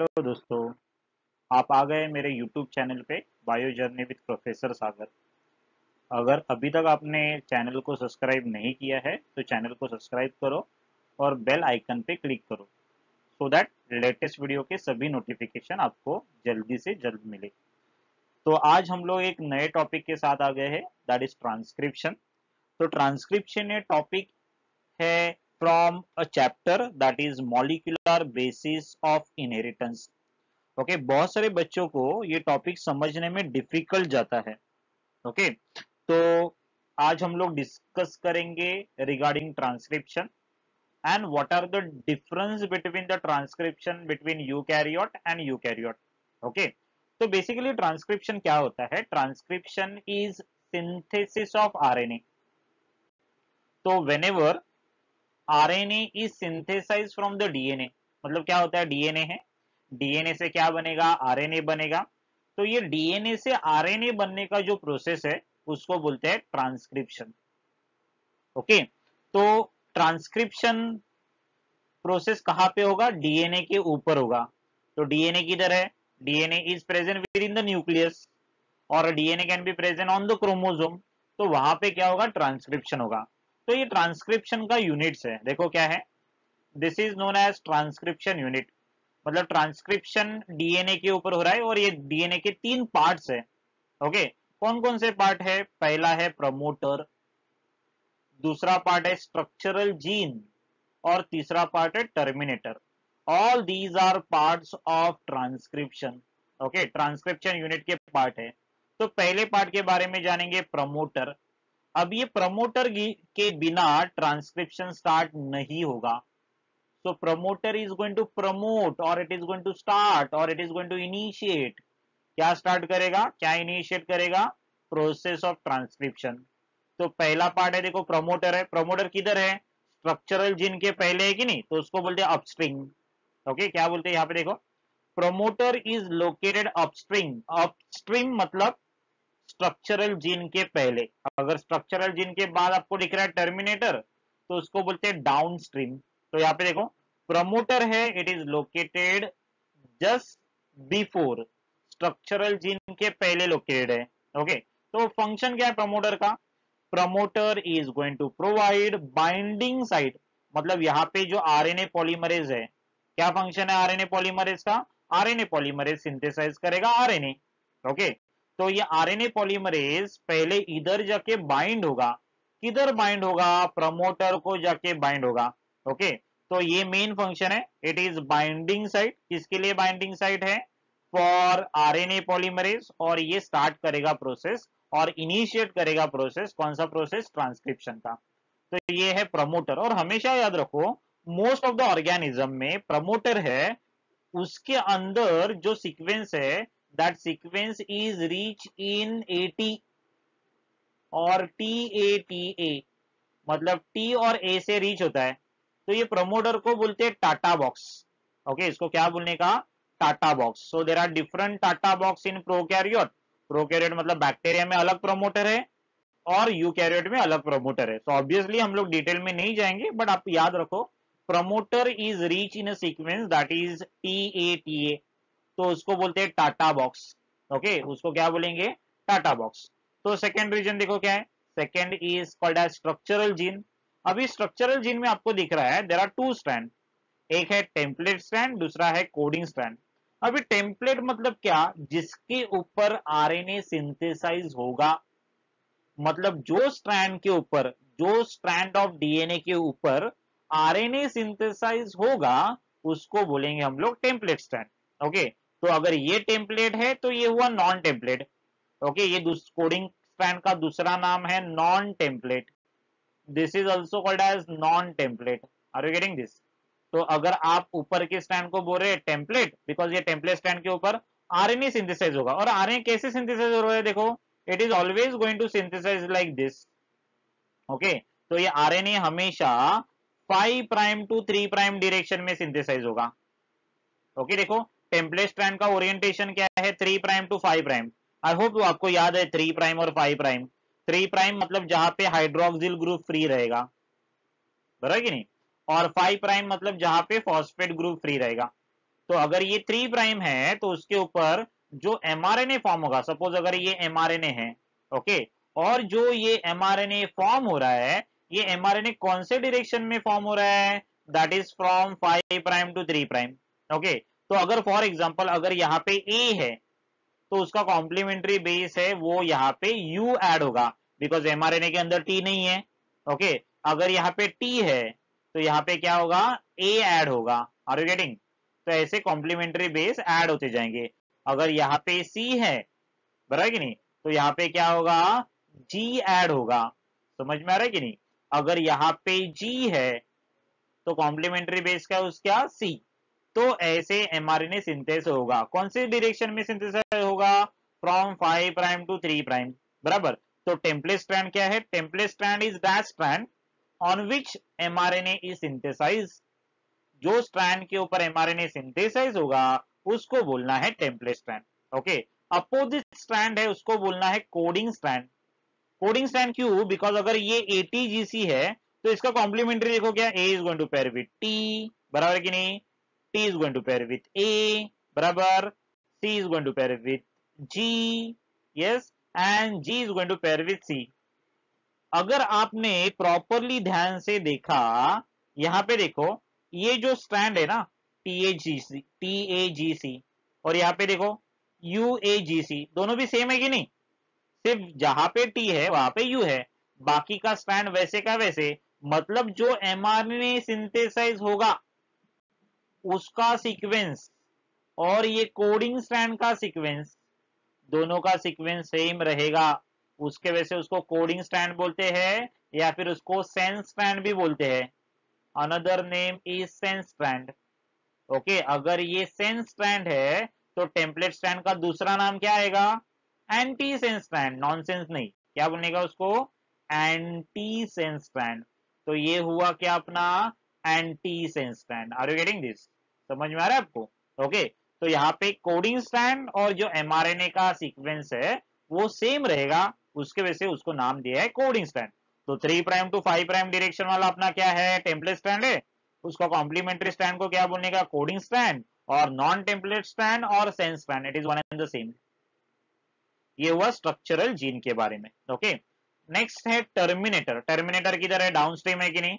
Hello दोस्तों। आप आ गए मेरे यूट्यूब चैनल पे बायो जर्नी विद प्रोफेसर सागर। अगर अभी तक आपने चैनल को सब्सक्राइब नहीं किया है तो चैनल को सब्सक्राइब करो और बेल आइकन पे क्लिक करो सो दैट लेटेस्ट वीडियो के सभी नोटिफिकेशन आपको जल्दी से जल्द मिले। तो आज हम लोग एक नए टॉपिक के साथ आ गए हैं, दैट इज ट्रांसक्रिप्शन। तो ट्रांसक्रिप्शन ये टॉपिक है from a chapter that is molecular basis of inheritance. Okay, बहुत सारे बच्चों को ये टॉपिक समझने में डिफिकल्ट जाता है। ओके, तो आज हम लोग डिस्कस करेंगे regarding transcription and what are the difference between the transcription between eukaryote and eukaryote. Okay, तो बेसिकली ट्रांसक्रिप्शन क्या होता है? Transcription is synthesis of RNA. तो whenever RNA is synthesize from the DNA, मतलब क्या होता है? डीएनए है, डीएनए से क्या बनेगा? आरएनए बनेगा। तो ये डीएनए से आरएनए बनने का जो प्रोसेस है उसको बोलते हैं ट्रांसक्रिप्शन। ओके, तो ट्रांसक्रिप्शन प्रोसेस कहां पे होगा? डीएनए के ऊपर होगा। तो डीएनए किधर है? DNA is present within the nucleus और DNA can be present on the chromosome. तो वहां पे क्या होगा? ट्रांसक्रिप्शन होगा। तो ये ट्रांसक्रिप्शन का यूनिट्स है, देखो क्या है। This is known as transcription unit. मतलब ट्रांसक्रिप्शन डीएनए के ऊपर हो रहा है और ये डीएनए के 3 पार्ट्स है। ओके, कौन कौन से पार्ट है? पहला है प्रमोटर, दूसरा पार्ट है स्ट्रक्चरल जीन और तीसरा पार्ट है terminator. All these are parts of transcription. Okay, transcription unit के पार्ट है। तो पहले पार्ट के बारे में जानेंगे, प्रमोटर। अब ये प्रमोटर के बिना ट्रांसक्रिप्शन स्टार्ट नहीं होगा। So promoter is going to promote or it is going to start or it is going to initiate. क्या स्टार्ट करेगा, क्या इनिशिएट करेगा? Process of transcription. तो पहला पार्ट है, देखो प्रमोटर है। प्रमोटर किधर है? स्ट्रक्चरल जीन के पहले है कि नहीं? तो उसको बोलते हैं अपस्ट्रिंग। ओके, क्या बोलते हैं यहाँ पे देखो, प्रोमोटर इज लोकेटेड अपस्ट्रिंग। अपस्ट्रीम मतलब स्ट्रक्चरल जीन के पहले। अगर स्ट्रक्चरल जीन के बाद आपको दिख रहा है टर्मिनेटर तो उसको बोलते हैं डाउन स्ट्रीम। तो यहाँ पे देखो, प्रमोटर है, it is located just before, structural gene के पहले लोकेटेड है। ओके, तो फंक्शन क्या है प्रमोटर का? Promoter is going to provide binding site. मतलब यहाँ पे जो आरएनए पॉलीमरेज है, क्या फंक्शन है आरएनए पॉलीमरेज का? आरएनए पॉलीमरेज सिंथेसाइज करेगा आरएनए। ओके, तो ये आरएनए पॉलीमरेज पहले इधर जाके बाइंड होगा। किधर बाइंड होगा? प्रमोटर को जाके बाइंड होगा। ओके, तो ये मेन फंक्शन है, इट इज बाइंडिंग साइट। किसके लिए बाइंडिंग साइट है? For RNA polymerase. और ये स्टार्ट करेगा प्रोसेस और इनिशिएट करेगा प्रोसेस। कौन सा प्रोसेस? ट्रांसक्रिप्शन का। तो ये है प्रमोटर। और हमेशा याद रखो, मोस्ट ऑफ द ऑर्गेनिज्म में प्रमोटर है, उसके अंदर जो सीक्वेंस है that sequence is reach in eighty और टी ए टी ए, मतलब टी और ए से रीच होता है। तो ये प्रमोटर को बोलते हैं टाटा बॉक्स। ओके, इसको क्या बोलने का? TATA box. So there are different TATA box in prokaryote. Prokaryote मतलब बैक्टीरिया में अलग प्रमोटर है और यूकैरियोट में अलग प्रमोटर है। तो ऑब्वियसली हम लोग डिटेल में नहीं जाएंगे, बट आप याद रखो, promoter is reach in a sequence that is T A T A. तो उसको बोलते हैं टाटा बॉक्स। ओके, उसको क्या बोलेंगे? TATA box. तो सेकेंड रीजन देखो क्या है, second is called as structural gene. अभी स्ट्रक्चरल जीन में आपको दिख रहा है देर आर 2 स्ट्रैंड, एक है टेम्पलेट स्ट्रैंड, दूसरा है कोडिंग स्ट्रैंड। अभी टेम्पलेट मतलब क्या? जिसके ऊपर आरएनए सिंथेसाइज होगा। मतलब जो स्ट्रैंड के ऊपर, जो स्ट्रैंड ऑफ डीएनए के ऊपर आरएनए सिंथेसाइज होगा उसको बोलेंगे हम लोग टेम्पलेट स्ट्रैंड। ओके, तो अगर ये टेम्पलेट है तो ये हुआ नॉन टेम्पलेट। ओके, ये कोडिंग स्ट्रैंड का दूसरा नाम है non template. This is also called as non template. Are you getting this? तो अगर आप ऊपर के स्ट्रैंड को बोल रहे हैं टेम्पलेट, बिकॉज ये टेम्पलेट स्ट्रैंड के ऊपर आरएनए सिंथेसाइज होगा। और आरएनए कैसे सिंथेसाइज हो रहा है देखो, it is always going to synthesize like this. Okay, तो ये आरएनए हमेशा 5 प्राइम टू 3 प्राइम डायरेक्शन में सिंथेसाइज होगा। ओके, देखो टेम्पलेट स्ट्रैंड का ओरिएंटेशन क्या है? 3 prime to 5 prime. I hope आपको याद है 3 प्राइम और 5 प्राइम। 3 प्राइम मतलब जहां पे हाइड्रोक्सिल ग्रुप फ्री रहेगा, बराबर कि नहीं? और 5 प्राइम मतलब जहां पे फॉस्फेट ग्रुप फ्री रहेगा। तो अगर ये 3 प्राइम है तो उसके ऊपर जो एमआरएनए फॉर्म होगा, सपोज अगर ये एमआरएनए है, ओके, और जो ये एमआरएनए फॉर्म हो रहा है, ये एमआरएनए कौन से डायरेक्शन में फॉर्म हो रहा है, that is from 5 prime to 3 prime, okay. तो अगर फॉर एग्जांपल अगर यहाँ पे ए है तो उसका कॉम्प्लीमेंट्री बेस है वो यहाँ पे यू ऐड होगा, बिकॉज एमआरएनए के अंदर टी नहीं है, ओके। अगर यहाँ पे टी है तो यहाँ पे क्या होगा, ए ऐड होगा, आर यू गेटिंग। तो ऐसे कॉम्प्लीमेंट्री बेस ऐड होते जाएंगे। अगर यहाँ पे सी है, बराबर कि नहीं, तो यहाँ पे क्या होगा, जी ऐड होगा, समझ में आ रहा है कि नहीं। अगर यहाँ पे जी है तो कॉम्प्लीमेंट्री बेस क्या है उसका, सी। तो ऐसे एमआरएनए सिंथेस होगा, कौन से डायरेक्शन में सिंथेसाइज होगा, फ्रॉम 5 प्राइम टू 3 प्राइम, बराबर। तो टेम्पलेट स्ट्रैंड क्या है, template strand is that strand on which mRNA is synthesize. जो स्ट्रैंड के ऊपर एमआरएनए सिंथेसाइज होगा उसको बोलना है template strand, okay. Opposite strand है उसको बोलना है कोडिंग स्ट्रैंड। कोडिंग स्ट्रैंड क्यों, बिकॉज अगर ये एटीजीसी है तो इसका कॉम्प्लीमेंट्री देखो क्या, A is going to pair with T, बराबर कि नहीं, T is going to pair with A, बराबर, C is going to pair with G, yes, and G is going to pair with C. अगर आपने properly ध्यान से देखा, यहां पे देखो ये जो स्ट्रैंड है ना, टी ए जी सी और यहाँ पे देखो यू ए जी सी, दोनों भी सेम है कि नहीं, सिर्फ जहां पे टी है वहां पे यू है, बाकी का स्ट्रैंड वैसे का वैसे। मतलब जो एमआरएनए सिंथेसाइज होगा उसका सीक्वेंस और ये कोडिंग स्ट्रैंड का सीक्वेंस, दोनों का सीक्वेंस सेम रहेगा। उसके वजह से उसको कोडिंग स्ट्रैंड बोलते हैं या फिर उसको सेंस स्ट्रैंड भी बोलते हैं। Another name is sense strand, okay. अगर ये सेंस स्ट्रैंड है तो टेम्पलेट स्ट्रैंड का दूसरा नाम क्या आएगा, एंटी सेंस स्ट्रैंड, नॉनसेंस नहीं, क्या बोलने का उसको, एंटी सेंस स्ट्रैंड। तो ये हुआ क्या अपना, anti sense strand. Are you getting this, समझ में आ रहा है आपको, ओके। तो यहाँ पे कोडिंग स्ट्रैंड और जो एमआरएनए का सीक्वेंस है वो सेम रहेगा, उसके वजह से उसको नाम दिया है कोडिंग स्ट्रैंड। तो 3 प्राइम टू 5 प्राइम डायरेक्शन वाला अपना क्या है, टेम्पलेट स्ट्रैंड है, उसका कॉम्प्लीमेंट्री स्ट्रैंड को क्या बोलने का, कोडिंग स्ट्रैंड, और नॉन टेम्पलेट स्ट्रैंड और sense strand, it is one and the same. ये हुआ स्ट्रक्चरल जीन के बारे में, ओके। नेक्स्ट है टर्मिनेटर। टर्मिनेटर किधर है, डाउनस्ट्रीम है कि नहीं,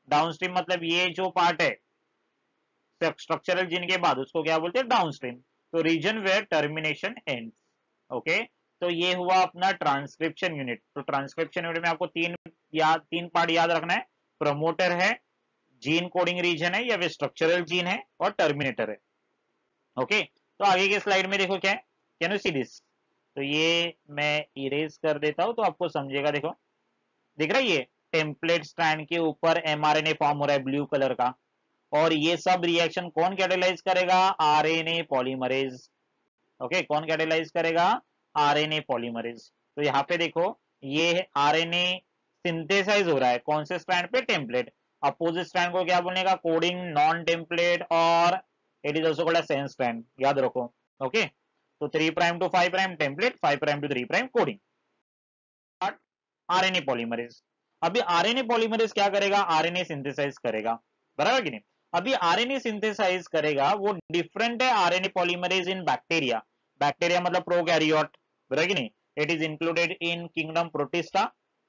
डाउनस्ट्रीम मतलब ये जो पार्ट है स्ट्रक्चरल जीन के बाद उसको क्या बोलते हैं, डाउनस्ट्रीम। तो region where termination ends, okay. तो ये हुआ अपना ट्रांसक्रिप्शन यूनिट। तो ट्रांसक्रिप्शन यूनिट में आपको तीन पार्ट याद रखना है, प्रमोटर है, जीन कोडिंग रीजन है या फिर स्ट्रक्चरल जीन है, और टर्मिनेटर है, ओके। तो आगे के स्लाइड में देखो क्या है, कैन यू सी दिस। तो ये मैं इरेज कर देता हूं तो आपको समझेगा, देखो दिख रहा है, ये टेम्पलेट स्ट्रैंड के ऊपर एमआरएनए फॉर्म हो रहा है ब्लू कलर का, और ये सब रिएक्शन कौन कैटेलाइज करेगा, आरएनए पॉलीमरेज, ओके। कौन कैटेलाइज करेगा, आरएनए पॉलीमरेज। तो यहाँ पे देखो ये आरएनए सिंथेसाइज हो रहा है कौन से स्ट्रैंड पे, टेम्पलेट। अपोजिट स्ट्रैंड को क्या बोलने का, कोडिंग, नॉन टेम्पलेट, और it is also called sense strand, याद रखो, ओके। तो 3 prime to 5 prime template, 5 prime to 3 prime coding, RNA polymerase. अभी आरएनए पॉलीमरेज क्या करेगा, आरएनए सिंथेसाइज करेगा, बराबर कि नहीं। अभी आरएनए सिंथेसाइज करेगा वो डिफरेंट है आरएनए पॉलीमरेज इन बैक्टीरिया। बैक्टीरिया मतलब प्रोकैरियोट, बराबर कि नहीं, it is included in kingdom protista,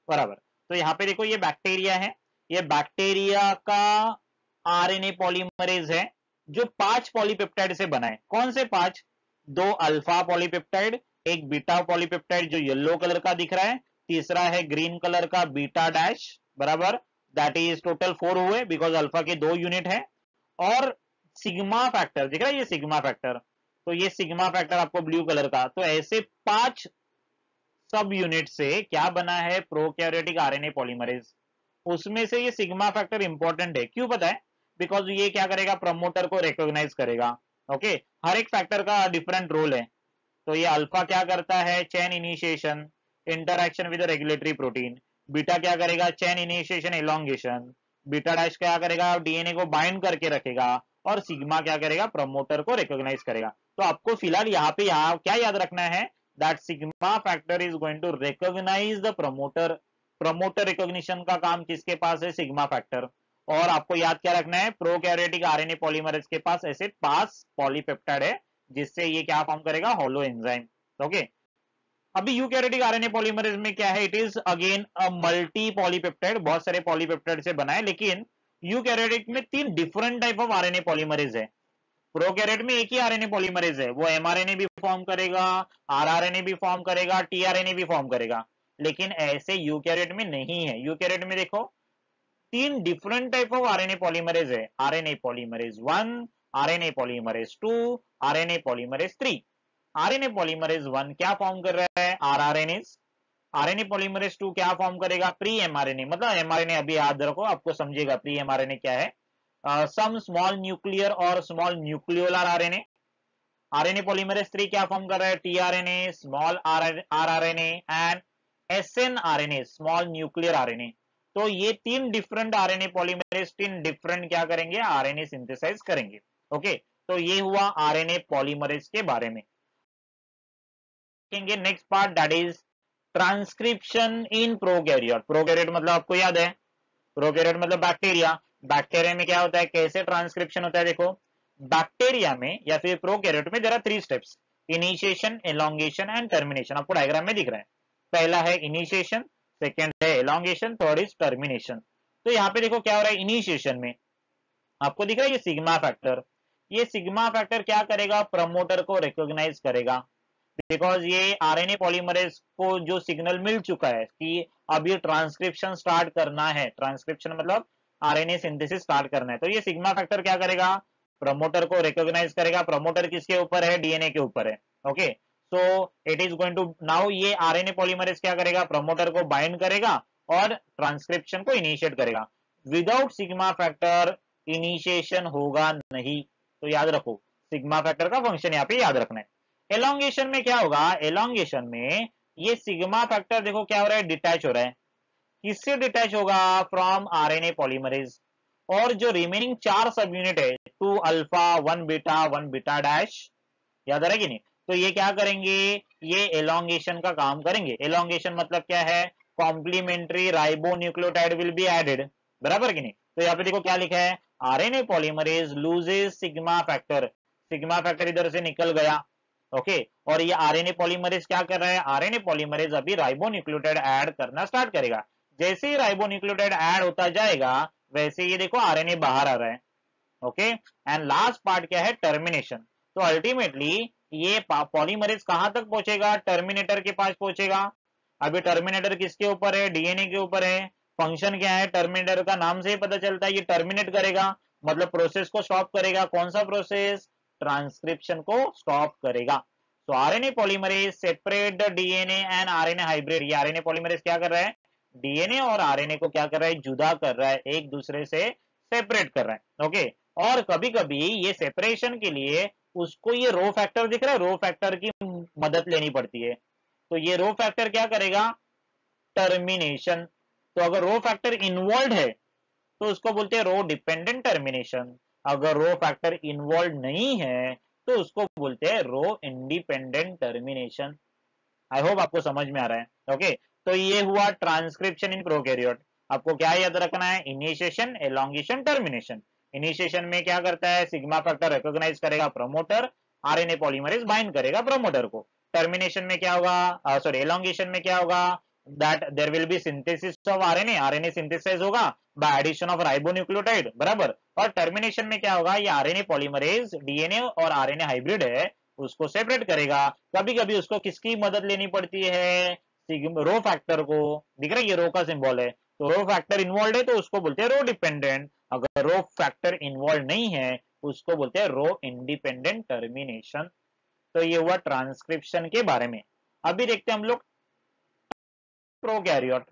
बराबर। तो यहाँ पे देखो ये बैक्टीरिया है, ये बैक्टीरिया का आरएनए पॉलीमरेज है जो 5 पॉलीपेप्टाइड से बना है। कौन से 5, 2 अल्फा पॉलीपेप्टाइड, एक बीटा पॉलीपेप्टाइड जो येलो कलर का दिख रहा है, तीसरा है ग्रीन कलर का बीटा डैश, बराबर, दैट इज टोटल 4 हुए बिकॉज अल्फा के 2 यूनिट है, और सिग्मा फैक्टर दिख रहा है, ये सिग्मा फैक्टर। तो ये सिग्मा फैक्टर आपको ब्लू कलर का, तो ऐसे 5 सब यूनिट से क्या बना है, प्रोकैरियोटिक आरएनए पॉलीमरेज। उसमें से ये सिग्मा फैक्टर इंपॉर्टेंट है, क्यों पता है, बिकॉज ये क्या करेगा, प्रमोटर को रिकॉग्नाइज करेगा, ओके। हर एक फैक्टर का डिफरेंट रोल है। तो ये अल्फा क्या करता है, chain initiation, interaction with regulatory protein. Beta क्या करेगा, chain initiation, elongation. Beta dash क्या करेगा, डीएनए को बाइंड करके रखेगा, और सिग्मा क्या करेगा, प्रमोटर को रिकॉग्नाइज करेगा। तो आपको फिलहाल यहाँ पे क्या याद रखना है, that sigma factor is going to recognize the promoter. Promoter recognition का काम किसके पास है, सिग्मा फैक्टर। और आपको याद क्या रखना है, प्रोकैरियोटिक आरएनए पॉलीमरेज के पास ऐसे 5 पॉलीपेप्टाइड है, जिससे ये क्या फॉर्म करेगा, होलो एंजाइम। ओके, अभी यूकैरियोटिक आरएनए पॉलीमरेज में क्या है, it is again a multi polypeptide, बहुत सारे पॉलीपेप्टाइड से बना है, लेकिन यूकैरियोटिक में 3 different type of RNA polymerase है। प्रोकैरियोट में एक ही आरएनए पॉलीमरेज है, वो एमआरएनए भी फॉर्म करेगा, आरआरएनए भी फॉर्म करेगा, टीआरएनए भी फॉर्म करेगा, लेकिन ऐसे यूकैरियोट में नहीं है। यूकैरियोट में देखो 3 different type of RNA polymerase है, RNA polymerase 1, RNA polymerase 2, RNA polymerase 3। RNA polymerase 1 क्या फॉर्म कर रहा है, आरआरएनए। आरएनए पॉलीमरेज 2 क्या फॉर्म करेगा, प्री एमआरएनए, मतलब एमआरएनए अभी याद रखो, आपको समझेगा प्री एमआरएनए क्या है। सम स्मॉल न्यूक्लियर और small nucleolar RNA. RNA polymerase 3 क्या फॉर्म कर रहा है, tRNA, small rRNA and snRNA, small nuclear RNA. तो ये 3 डिफरेंट आरएनए पॉलीमरेज 3 डिफरेंट क्या करेंगे, आरएनए सिंथेसाइज करेंगे। ओके, तो ये हुआ आरएनए पॉलीमरेज के बारे में। देखेंगे next part, that is transcription in prokaryote. Prokaryote मतलब आपको याद है, प्रोकैरियोट मतलब बैक्टीरिया। बैक्टीरिया में क्या होता है, कैसे ट्रांसक्रिप्शन होता है, देखो बैक्टीरिया में या फिर प्रोकैरियोट में there are 3 steps, initiation, elongation and termination. आपको डायग्राम में दिख रहा है, पहला है इनिशिएशन, सेकंड है एलोंगेशन, थर्ड इज टर्मिनेशन। तो यहाँ पे देखो क्या हो रहा है, इनिशिएशन में आपको दिख रहा है ये सिग्मा फैक्टर। ये सिग्मा फैक्टर क्या करेगा, प्रमोटर को रिकॉग्नाइज करेगा, बिकॉज ये आरएनए पॉलीमरेज को जो सिग्नल मिल चुका है कि अब ये ट्रांसक्रिप्शन स्टार्ट करना है, ट्रांसक्रिप्शन मतलब आरएनए सिंथेसिस स्टार्ट करना है, तो ये सिग्मा फैक्टर क्या करेगा, प्रमोटर को रिकॉग्नाइज करेगा। प्रमोटर किसके ऊपर है, डीएनए के ऊपर है। Okay, so it is going to now, ये आरएनए पॉलीमरेज क्या करेगा, प्रमोटर को बाइंड करेगा और ट्रांसक्रिप्शन को इनिशिएट करेगा। विदाउट सिग्मा फैक्टर इनिशिएशन होगा नहीं, तो याद रखो सिग्मा फैक्टर का फंक्शन यहाँ पे याद रखना है। एलोंगेशन में क्या होगा, एलोंगेशन में ये सिग्मा फैक्टर देखो क्या हो रहा है, डिटैच हो रहा है। किससे डिटैच होगा, फ्रॉम आरएनए पॉलीमरेज। और जो रिमेनिंग 4 सब यूनिट है, 2 अल्फा 1 बीटा 1 बीटा डैश, याद आ रहा है कि नहीं, तो ये क्या करेंगे, ये एलोंगेशन का काम करेंगे। एलोंगेशन मतलब क्या है, complementary ribonucleotide will be added, बराबर कि नहीं। तो यहाँ पे देखो क्या लिखा है, RNA polymerase loses sigma factor, sigma factor इधर से निकल गया। ओके, और ये आरएनए पॉलीमरेज क्या कर रहा है, आरएनए पॉलीमरेज अभी राइबोन्यूक्लियोटाइड ऐड करना स्टार्ट करेगा। जैसे ही राइबोन्यूक्लियोटाइड ऐड होता जाएगा, वैसे ये देखो आरएनए बाहर आ रहा है। ओके, एंड लास्ट पार्ट क्या है, टर्मिनेशन। तो अल्टीमेटली ये पॉलीमरेज कहां तक पहुंचेगा, टर्मिनेटर के पास पहुंचेगा। अभी टर्मिनेटर किसके ऊपर है, डीएनए के ऊपर है। फंक्शन क्या है, टर्मिनेटर का नाम से ही पता चलता है, ये टर्मिनेट करेगा मतलब प्रोसेस को स्टॉप करेगा। कौन सा प्रोसेस, ट्रांसक्रिप्शन को स्टॉप करेगा। तो RNA polymerase separate the DNA and RNA hybrid. ये आरएनए पॉलीमरेज क्या कर रहा है, डीएनए और आरएनए को क्या कर रहा है, जुदा कर रहा है, एक दूसरे से सेपरेट कर रहा है। ओके, और कभी कभी ये सेपरेशन के लिए उसको ये रो फैक्टर दिख रहा है, रो फैक्टर की मदद लेनी पड़ती है। तो ये रो फैक्टर क्या करेगा, टर्मिनेशन। तो अगर रो फैक्टर इन्वॉल्व है तो उसको बोलते हैं रो डिपेंडेंट टर्मिनेशन। अगर रो फैक्टर इन्वॉल्व नहीं है तो उसको बोलते हैं रो इंडिपेंडेंट टर्मिनेशन। आई होप आपको समझ में आ रहा है। ओके, तो ये हुआ ट्रांसक्रिप्शन इन प्रोकैरियोट। आपको क्या याद रखना है, इनिशिएशन, एलोंगेशन, टर्मिनेशन। इनिशिएशन में क्या करता है, सिग्मा फैक्टर रिकॉग्नाइज करेगा प्रमोटर, आरएनए पॉलीमरेज बाइंड करेगा प्रमोटर को। टर्मिनेशन में क्या होगा, सॉरी एलोंगेशन में क्या होगा, that there will be synthesis of RNA, RNA synthesize होगा बाय एडिशन ऑफ राइबोन्यूक्लियोटाइड, बराबर। और टर्मिनेशन में क्या होगा, ये आरएनए पॉलीमरेज डीएनए और आरएनए हाइब्रिड है, उसको सेपरेट करेगा। कभी कभी उसको किसकी मदद लेनी पड़ती है, रो फैक्टर को, दिख रहा है ये रो का सिंबल है। तो रो फैक्टर इन्वॉल्व है तो उसको बोलते हैं रो डिपेंडेंट। अगर रो फैक्टर इन्वॉल्व नहीं है उसको बोलते हैं रो इंडिपेंडेंट टर्मिनेशन। तो ये हुआ ट्रांसक्रिप्शन के बारे में। अभी देखते हैं हम लोग प्रोकैरियोट।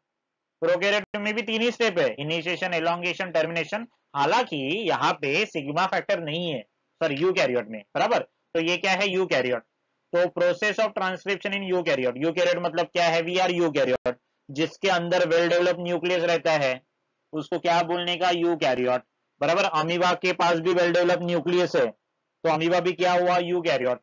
प्रोकैरियोट में भी 3 ही स्टेप है, इनिशिएशन, एलोंगेशन, टर्मिनेशन। हालांकि यहाँ पे सिग्मा फैक्टर नहीं है, सर यूकैरियोट में, बराबर। तो ये क्या है, यूकैरियोट। तो process of transcription in eukaryote. Eukaryote मतलब क्या है, वी आर यूकैरियोट, जिसके अंदर वेल डेवलप न्यूक्लियस रहता है उसको क्या बोलने का, यूकैरियोट, बराबर। अमीबा के पास भी वेल डेवलप न्यूक्लियस है, तो अमीबा भी क्या हुआ, यूकैरियोट।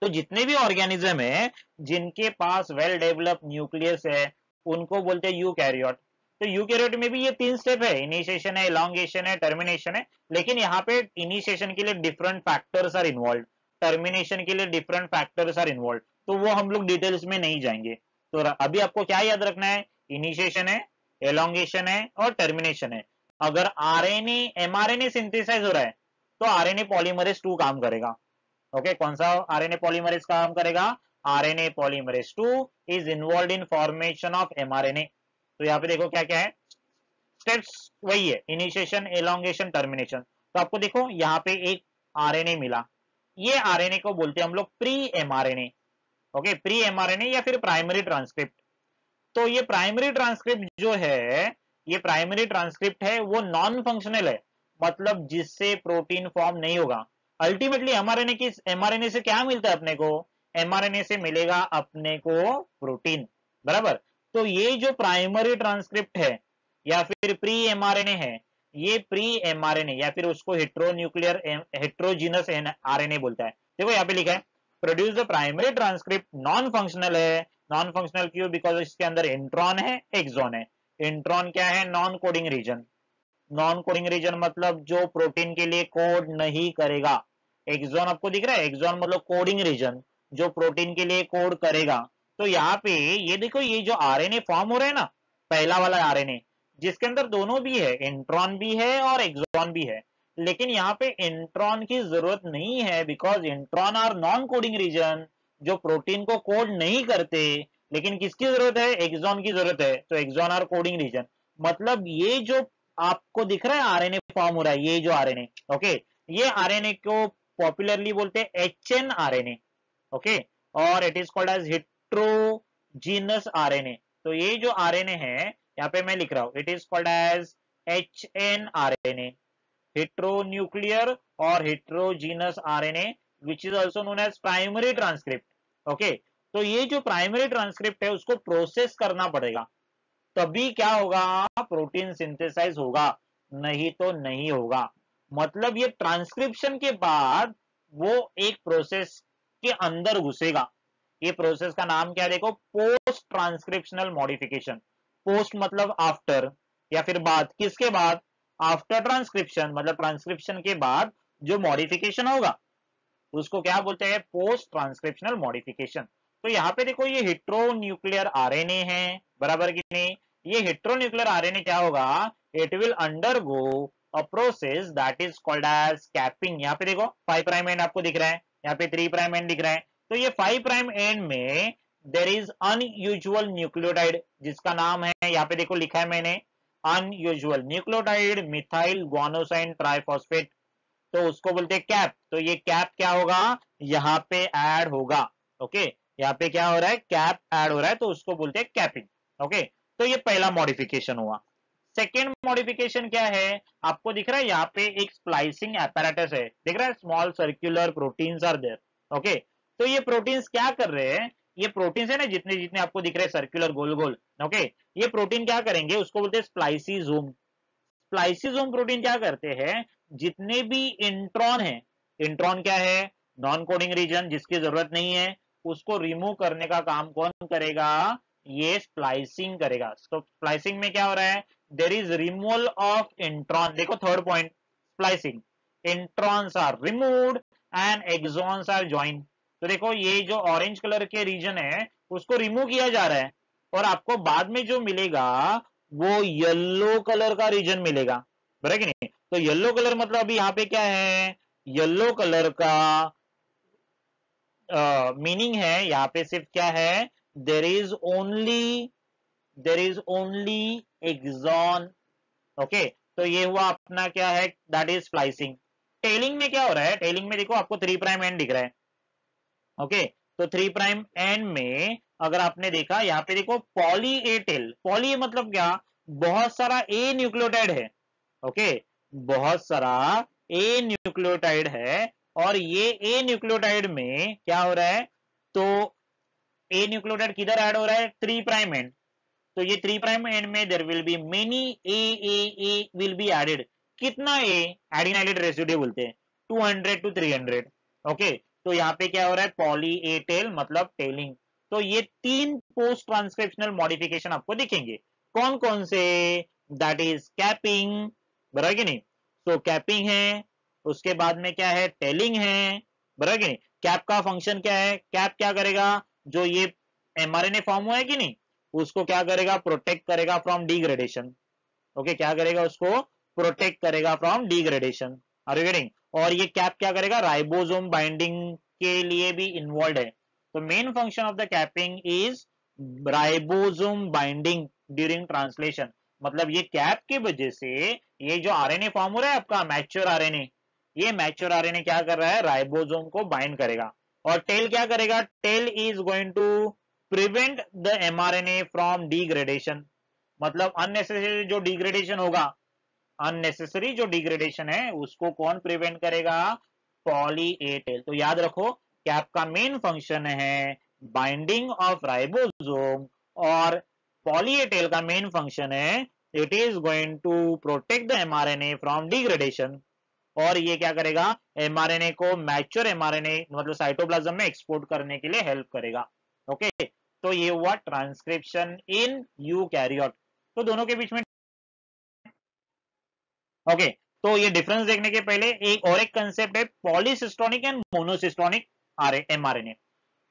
तो जितने भी ऑर्गेनिज्म है जिनके पास वेल डेवलप न्यूक्लियस है उनको बोलते हैं यूकैरियोट। तो यूकैरियोट में भी ये 3 स्टेप है, इनिशिएशन है, एलोंगेशन है, टर्मिनेशन है। लेकिन यहाँ पे इनिशिएशन के लिए different factors are involved, termination के लिए डिफरेंट फैक्टर्स आर इन्वॉल्व, तो वो हम लोग डिटेल्स में नहीं जाएंगे। तो अभी आपको क्या याद रखना है, इनिशिएशन है, एलोंगेशन है और टर्मिनेशन है। अगर आरएनए एमआरएनए सिंथेसाइज हो रहा है तो आरएनए पॉलीमरेज 2 काम करेगा। ओके, कौन सा आरएनए पॉलीमरेज काम करेगा, RNA polymerase 2 is involve in formation of mRNA. तो यहाँ पे देखो क्या क्या है, स्टेप्स वही है, इनिशिएशन, एलोंगेशन, टर्मिनेशन। तो आपको देखो यहाँ पे एक आरएनए मिला, ये आरएनए को बोलते हैं हम लोग pre mRNA. Okay, pre mRNA या फिर प्राइमरी ट्रांसक्रिप्ट। तो ये प्राइमरी ट्रांसक्रिप्ट जो है, ये प्राइमरी ट्रांसक्रिप्ट है वो नॉन फंक्शनल है, मतलब जिससे प्रोटीन फॉर्म नहीं होगा। अल्टीमेटली एमआरएनए की, एमआरएनए से क्या मिलता है अपने को, एमआरएनए से मिलेगा अपने को प्रोटीन, बराबर। तो ये जो प्राइमरी ट्रांसक्रिप्ट है या फिर प्री एमआरएनए है, ये प्री एमआरएनए या फिर उसको हेट्रोन्यूक्लियर हेट्रोजीनस आरएनए बोलता है। देखो यहाँ पे लिखा है produce the primary transcript, non functional है। नॉन फंक्शनल क्यों, बिकॉज इसके अंदर इंट्रॉन है, एक्सॉन है। इंट्रॉन क्या है, non coding reason. Non coding reason मतलब जो प्रोटीन के लिए कोड नहीं करेगा। एक्सॉन आपको दिख रहा है, एक्सॉन मतलब कोडिंग रीजन, जो प्रोटीन के लिए कोड करेगा। तो यहाँ पे ये देखो, ये जो आरएनए फॉर्म हो रहा है ना, पहला वाला आरएनए जिसके अंदर दोनों भी है, इंट्रॉन भी है और एक्सॉन भी है। लेकिन यहाँ पे इंट्रॉन की जरूरत नहीं है, because intron are non coding region, जो प्रोटीन को कोड नहीं करते। लेकिन किसकी जरूरत है, एक्सॉन की जरूरत है। तो एक्सॉन आर कोडिंग रीजन, मतलब ये जो आपको दिख रहा है आरएनए फॉर्म हो रहा है, ये जो आरएनए, ओके, ये आरएनए को पॉपुलरली बोलते हैं एचएन आरएनए। ओके, और it is called as heterogeneous RNA. तो ये जो आरएनए है, यहाँ पे मैं लिख रहा हूं, it is called as hn RNA, heteronuclear और heterogeneous RNA, which is also known as primary transcript. Okay, तो ये जो प्राइमरी ट्रांसक्रिप्ट है उसको प्रोसेस करना पड़ेगा, तभी क्या होगा, प्रोटीन सिंथेसाइज होगा, नहीं तो नहीं होगा। मतलब ये ट्रांसक्रिप्शन के बाद वो एक प्रोसेस के अंदर घुसेगा। ये प्रोसेस का नाम क्या है, देखो, पोस्ट ट्रांसक्रिप्शनल मॉडिफिकेशन। पोस्ट मतलब आफ्टर या फिर बाद, किसके बाद, आफ्टर ट्रांसक्रिप्शन, मतलब ट्रांसक्रिप्शन के बाद जो मॉडिफिकेशन होगा उसको क्या बोलते हैं, पोस्ट ट्रांसक्रिप्शनल मॉडिफिकेशन। तो यहाँ पे देखो ये हेट्रोन्यूक्लियर आरएनए है, बराबर कि नहीं। ये हेट्रोन्यूक्लियर आरएनए क्या होगा, it will undergo a process that is called as capping. यहाँ पे देखो 5 प्राइम एंड आपको दिख रहा है, यहाँ पे 3 प्राइम एंड दिख रहा है। तो ये 5 प्राइम एंड में देर इज अनयूजुअल न्यूक्लियोटाइड, जिसका नाम है, यहाँ पे देखो लिखा है मैंने, unusual nucleotide methyl guanosine triphosphate, तो उसको बोलते हैं कैप। तो ये कैप क्या होगा, यहाँ पे ऐड होगा। ओके, यहाँ पे क्या हो रहा है, कैप ऐड हो रहा है, तो उसको बोलते हैं कैपिंग। ओके, तो ये पहला मॉडिफिकेशन हुआ। सेकेंड मॉडिफिकेशन क्या है, आपको दिख रहा है यहाँ पे एक स्प्लाइसिंग एपैरेटस है, दिख रहा है, small circular proteins are there. Okay, तो ये प्रोटीन्स क्या कर रहे हैं, ये प्रोटीन्स है ना, जितने जितने आपको दिख रहे हैं सर्कुलर गोल गोल, ओके, ये प्रोटीन क्या करेंगे, उसको बोलते हैं स्प्लाइसिसोम। स्प्लाइसिसोम प्रोटीन क्या करते हैं, जितने भी इंट्रॉन है, इंट्रॉन क्या है, नॉन कोडिंग रीजन, जिसकी जरूरत नहीं है, उसको रिमूव करने का काम कौन करेगा, ये स्प्लाइसिंग करेगा। तो स्प्लाइसिंग में क्या हो रहा है, there is removal of intron. देखो third point, splicing, introns are removed and exons are joint. तो देखो ये जो ऑरेंज कलर के रीजन है उसको रिमूव किया जा रहा है, और आपको बाद में जो मिलेगा वो येलो कलर का रीजन मिलेगा, बराबर कि नहीं। तो येलो कलर मतलब अभी यहाँ पे क्या है, येलो कलर का मीनिंग है यहाँ पे सिर्फ क्या है, there is only, there is only exon. Okay, तो ये हुआ अपना क्या है, दैट इज स्प्लाइसिंग। टेलिंग में क्या हो रहा है, टेलिंग में देखो आपको 3 प्राइम एंड दिख रहा है। ओके, तो 3 प्राइम एंड में अगर आपने देखा यहाँ पे देखो पॉली ए टेल, पॉली मतलब क्या, बहुत सारा ए न्यूक्लियोटाइड है। ओके, बहुत सारा ए न्यूक्लियोटाइड है, और ये ए न्यूक्लियोटाइड में क्या हो रहा है, तो ए न्यूक्लियोटाइड किधर ऐड हो रहा है, 3 प्राइम एंड। तो ये 3 प्राइम एंड में there will be many A will be added. कितना ए, एडिनाइलेट रेसिड्यू बोलते हैं, 200 to 300। ओके, तो यहाँ पे क्या हो रहा है, पॉली ए टेल मतलब टेलिंग। तो ये 3 पोस्ट ट्रांसक्रिप्शनल मॉडिफिकेशन आपको दिखेंगे। कौन कौन से, दैट इज कैपिंग, बराबर कि नहीं। सो कैपिंग है, उसके बाद में क्या है, टेलिंग है, बराबर कि नहीं। कैप का फंक्शन क्या है, कैप क्या करेगा, जो ये एमआरएनए फॉर्म हुआ है कि नहीं, उसको क्या करेगा, प्रोटेक्ट करेगा फ्रॉम डिग्रेडेशन। ओके, क्या करेगा, उसको प्रोटेक्ट करेगा from degradation, are you getting. और ये कैप क्या करेगा, राइबोसोम बाइंडिंग के लिए भी इन्वॉल्व है। तो main function of the capping is ribosome binding during translation. मतलब ये कैप की वजह से ये जो आरएनए फॉर्म हो रहा है आपका मैच्योर आरएनए, ये मैच्योर आरएनए क्या कर रहा है, राइबोसोम को बाइंड करेगा। और टेल क्या करेगा, tail is going to prevent the mRNA from degradation. मतलब अननेसेसरी जो डिग्रेडेशन होगा, अननेसेसरी जो डिग्रेडेशन है उसको कौन प्रिवेंट करेगा, पॉली ए टेल। तो याद रखो कैप का मेन फंक्शन है बाइंडिंग ऑफ राइबोसोम, और पॉली ए टेल का मेन फंक्शन है it is going to protect the mRNA from degradation. और ये क्या करेगा, एमआरएनए को मैच्योर एमआरएनए मतलब साइटोप्लाज्म में एक्सपोर्ट करने के लिए हेल्प करेगा। ओके, तो ये हुआ ट्रांसक्रिप्शन इन यूकैरियोट। तो दोनों के बीच में ओके, तो ये डिफरेंस देखने के पहले एक और एक कंसेप्ट है, पॉलीसिस्टोनिक एंड मोनोसिस्टोनिक एमआरएनए।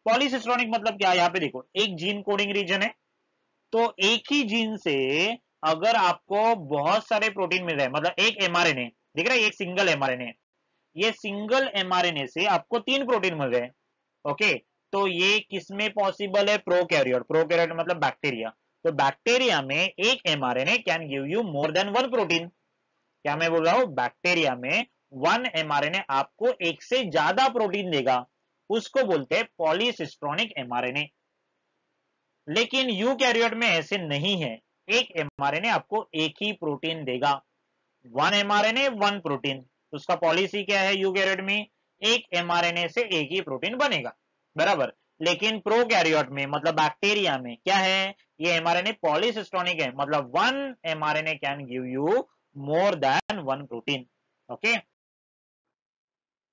पॉलीसिस्टोनिक मतलब क्या, यहाँ पे देखो एक जीन कोडिंग रीजन है, तो एक ही जीन से अगर आपको बहुत सारे प्रोटीन मिल रहे हैं, मतलब एक एमआरएनए दिख रहा है, एक सिंगल एमआरएनए, ये सिंगल एमआरएनए से आपको 3 प्रोटीन मिल रहे हैं। ओके, तो ये किसमें पॉसिबल है, प्रोकैरियोट। प्रोकैरियोट मतलब बैक्टीरिया। तो बैक्टीरिया में एक mRNA can give you more than 1 protein. क्या मैं बोल रहा हूं, बैक्टीरिया में 1 एमआरएनए आपको एक से ज्यादा प्रोटीन देगा, उसको बोलते हैं पॉलीसिस्टोनिक एमआरएनए। लेकिन यूकैरियोट में ऐसे नहीं है, एक एमआरएनए आपको एक ही प्रोटीन देगा, 1 एमआरएनए 1 प्रोटीन। उसका पॉलिसी क्या है यूकैरियोट में, एक एमआरएनए से एक ही प्रोटीन बनेगा, बराबर। लेकिन प्रोकैरियोट में मतलब बैक्टीरिया में क्या है, ये एमआरएनए पॉलीसिस्टोनिक है, मतलब 1 mRNA can give you more than 1 protein. Okay,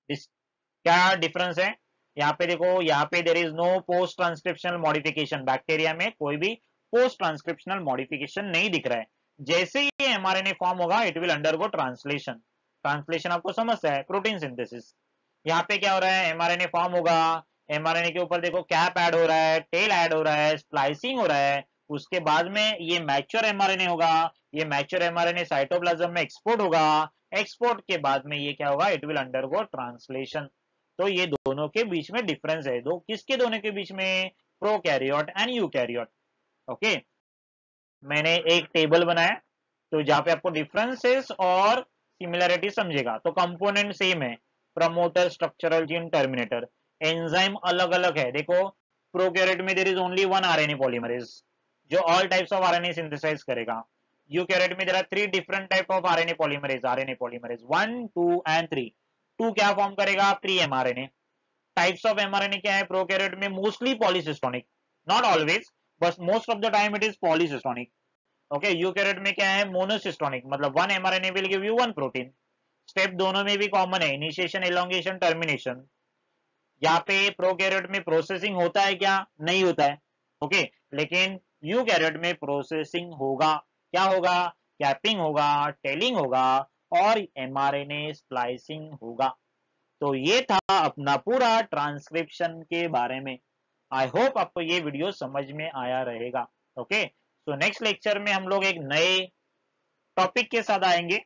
क्या डिफरेंस है, यहाँ पे देखो, यहाँ पे there is no post transcriptional modification. Bacteria में कोई भी पोस्ट ट्रांसक्रिप्शनल मॉडिफिकेशन नहीं दिख रहा है। जैसे ही ये एमआरएनए फॉर्म होगा it will undergo translation. Translation आपको समझता है, प्रोटीन सिंथेसिस। यहाँ पे क्या हो रहा है, एमआरएनए फॉर्म होगा, एमआरएनए के ऊपर देखो कैप ऐड हो रहा है, टेल ऐड हो रहा है, स्प्लाइसिंग हो रहा है, उसके बाद में ये मैच्योर एमआरएनए होगा, ये मैच्योर एमआरएनए साइटोप्लाज्म में एक्सपोर्ट होगा, एक्सपोर्ट के बाद में ये क्या होगा, इट विल अंडरगो ट्रांसलेशन। तो ये दोनों के बीच में डिफरेंस है, दो किसके दोनों के बीच में, प्रोकैरियोट एंड यूकैरियोट। ओके, मैंने एक टेबल बनाया तो जहां पे आपको डिफरेंसेस और सिमिलरिटी समझेगा। तो कंपोनेंट सेम है, promoter, structural gene, terminator. Enzyme अलग अलग है, देखो प्रोकैरियोट में there is only 1 RNA polymerase जो all types of RNA synthesize करेगा। यूकैरियोट में there are 3 different type of RNA polymerase 1 2 and 3। 2 क्या फॉर्म करेगा, 3 एमआरएनए। टाइप्स ऑफ एमआरएनए क्या है, प्रोकैरियोट में mostly पॉलीसिस्टोनिक, not always but most of the time it is पॉलीसिस्टोनिक। Okay, eukaryote में क्या है, मोनोसिस्टोनिक, मतलब 1 mRNA will give you 1 protein. Step दोनों में भी कॉमन है, इनिशिएशन, एलोंगेशन, टर्मिनेशन। यहाँ पे प्रोकैरियोट में प्रोसेसिंग होता है क्या, नहीं होता है। ओके, लेकिन यूकैरियोट में प्रोसेसिंग होगा, क्या होगा, कैपिंग होगा, टेलिंग होगा, और एमआरएनए स्प्लाइसिंग होगा। तो ये था अपना पूरा ट्रांसक्रिप्शन के बारे में। आई होप आपको ये वीडियो समझ में आया रहेगा। ओके, तो नेक्स्ट लेक्चर में हम लोग एक नए टॉपिक के साथ आएंगे।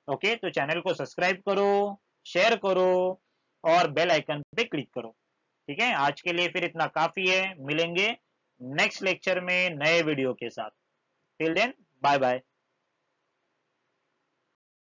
ओके, तो चैनल को सब्सक्राइब करो, शेयर करो, और बेल आइकन पे क्लिक करो। ठीक है, आज के लिए फिर इतना काफी है, मिलेंगे नेक्स्ट लेक्चर में नए वीडियो के साथ। Till then, bye bye.